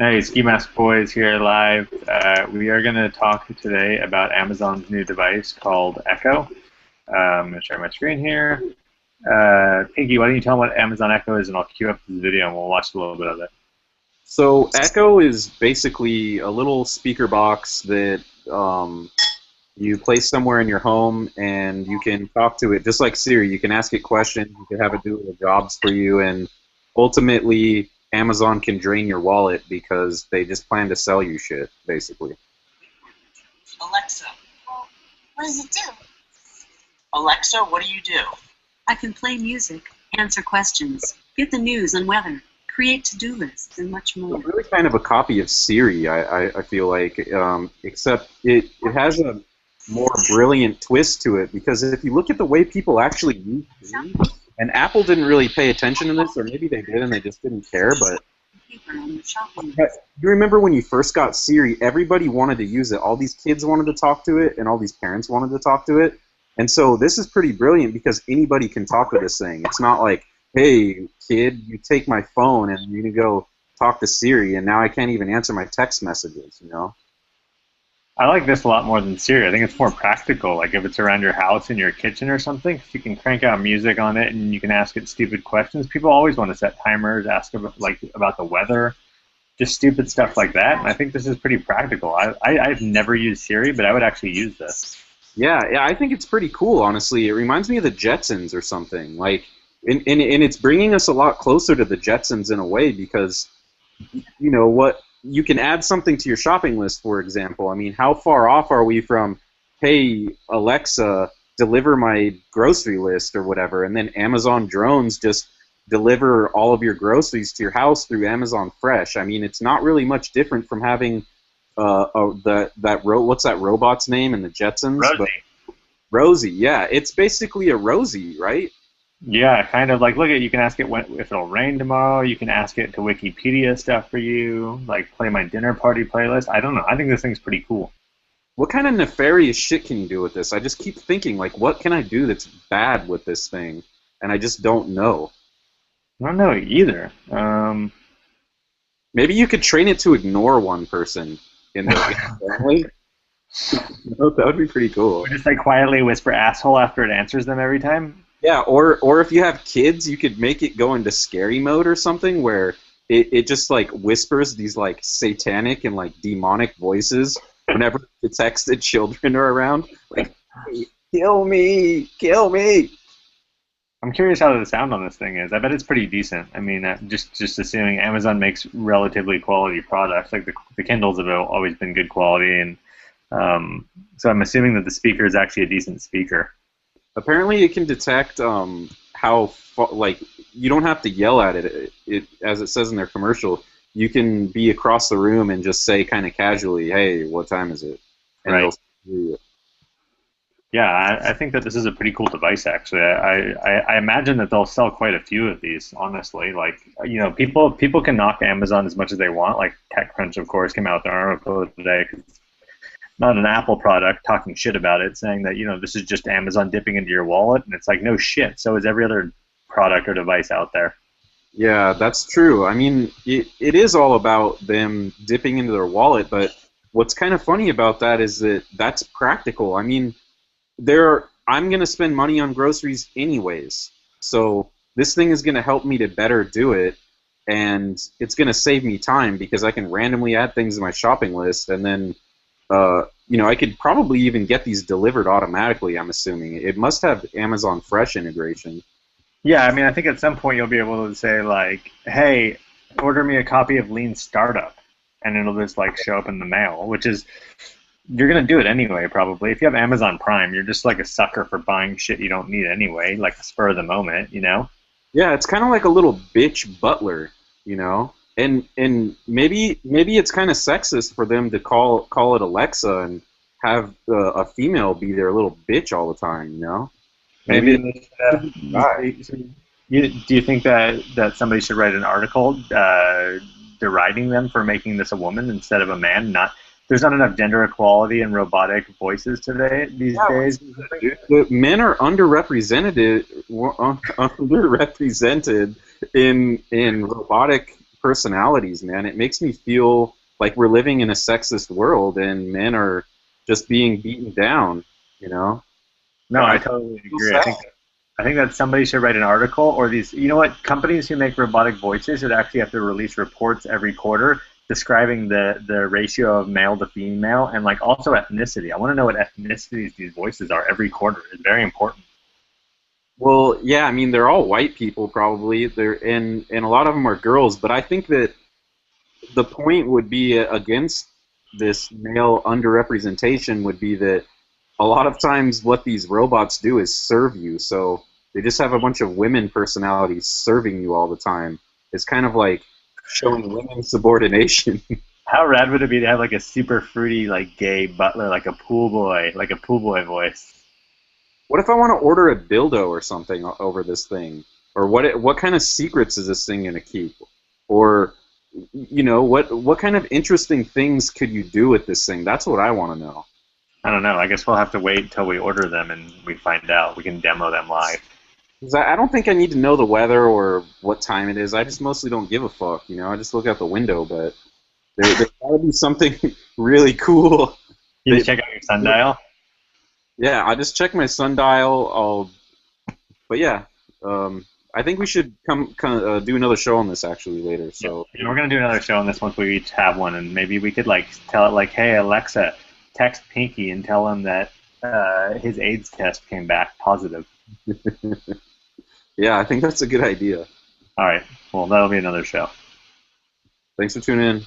Hey, Ski Mask Boys here live. We are going to talk today about Amazon's new device called Echo. I'm going to share my screen here. Pinky, why don't you tell them what Amazon Echo is, and I'll queue up this video and we'll watch a little bit of it. So Echo is basically a little speaker box that you place somewhere in your home, and you can talk to it just like Siri. You can ask it questions, you can have it do little jobs for you, and ultimately Amazon can drain your wallet because they just plan to sell you shit, basically. Alexa, what does it do? Alexa, what do you do? I can play music, answer questions, get the news and weather, create to-do lists, and much more. It's really kind of a copy of Siri, I feel like, except it has a more brilliant twist to it, because if you look at the way people actually use Siri, and Apple didn't really pay attention to this, or maybe they did and they just didn't care, but you remember when you first got Siri, everybody wanted to use it. All these kids wanted to talk to it, and all these parents wanted to talk to it. And so this is pretty brilliant because anybody can talk to this thing. It's not like, hey, kid, you take my phone and you can go talk to Siri, and now I can't even answer my text messages, you know? I like this a lot more than Siri. I think it's more practical. Like if it's around your house in your kitchen or something, you can crank out music on it and you can ask it stupid questions. People always want to set timers, ask about, about the weather, just stupid stuff like that. And I think this is pretty practical. I've never used Siri, but I would actually use this. Yeah, I think it's pretty cool, honestly. It reminds me of the Jetsons or something. Like, and it's bringing us a lot closer to the Jetsons in a way because, you know, what you can add something to your shopping list, for example. I mean, how far off are we from, hey, Alexa, deliver my grocery list or whatever, and then Amazon drones just deliver all of your groceries to your house through Amazon Fresh. I mean, it's not really much different from having what's that robot's name in the Jetsons? Rosie. Rosie, yeah. It's basically a Rosie, right? Yeah, kind of like, look at, you can ask it if it'll rain tomorrow. You can ask it to Wikipedia stuff for you, like play my dinner party playlist. I don't know. I think this thing's pretty cool. What kind of nefarious shit can you do with this? I just keep thinking, like, what can I do that's bad with this thing? And I just don't know. I don't know either. Maybe you could train it to ignore one person in the family. That would be pretty cool. Or just like quietly whisper asshole after it answers them every time. Yeah, or if you have kids, you could make it go into scary mode or something where it just like whispers these like satanic and like demonic voices whenever it detects that children are around. Like, kill me, kill me. I'm curious how the sound on this thing is. I bet it's pretty decent. I mean, just assuming Amazon makes relatively quality products, like the Kindles have always been good quality, and so I'm assuming that the speaker is actually a decent speaker. Apparently, it can detect like, you don't have to yell at it. It, as it says in their commercial, you can be across the room and just say kind of casually, "Hey, what time is it?" And right. It'll hear you. Yeah, I think that this is a pretty cool device, actually. I imagine that they'll sell quite a few of these, honestly. Like, you know, people can knock Amazon as much as they want. Like TechCrunch, of course, came out with their article today, 'cause it's not an Apple product, talking shit about it, saying that, you know, this is just Amazon dipping into your wallet. And it's like, no shit. So is every other product or device out there. Yeah, that's true. I mean, it is all about them dipping into their wallet, but what's kind of funny about that is that that's practical. I mean, I'm going to spend money on groceries anyways, so this thing is going to help me to better do it, and it's going to save me time because I can randomly add things to my shopping list, and then, you know, I could probably even get these delivered automatically, I'm assuming. It must have Amazon Fresh integration. Yeah, I mean, I think at some point you'll be able to say, like, hey, order me a copy of Lean Startup, and it'll just, like, show up in the mail, which is, you're going to do it anyway, probably. If you have Amazon Prime, you're just like a sucker for buying shit you don't need anyway, like the spur of the moment, you know? Yeah, it's kind of like a little bitch butler, you know? And maybe it's kind of sexist for them to call it Alexa and have a female be their little bitch all the time, you know? Maybe do you think that somebody should write an article deriding them for making this a woman instead of a man? There's not enough gender equality in robotic voices these days. The men are underrepresented in robotic personalities, man. It makes me feel like we're living in a sexist world and men are just being beaten down, you know? No, I totally Feel agree. sad. I think that somebody should write an article, or these, you know what, companies who make robotic voices should actually have to release reports every quarter describing the ratio of male to female and like also ethnicity. I want to know what ethnicities these voices are every quarter. It's very important. Well, yeah, I mean, they're all white people probably. And a lot of them are girls, but I think that the point would be against this male underrepresentation would be that a lot of times what these robots do is serve you. So they just have a bunch of women personalities serving you all the time. It's kind of like showing women subordination. How rad would it be to have like a super fruity like gay butler, like a pool boy voice? What if I want to order a dildo or something over this thing? Or what kind of secrets is this thing going to keep? Or what kind of interesting things could you do with this thing? That's what I want to know. I don't know. I guess we'll have to wait until we order them and we find out. We can demo them live. 'Cause I don't think I need to know the weather or what time it is. I just mostly don't give a fuck. I just look out the window. But there's got to be something really cool. You just check out your sundial. Yeah, I just check my sundial. But yeah, I think we should do another show on this actually later. So Yeah, we're gonna do another show on this once we each have one, and maybe we could like tell it like, hey Alexa, text Pinky and tell him that his AIDS test came back positive. yeah, I think that's a good idea. All right. Well, that'll be another show. Thanks for tuning in.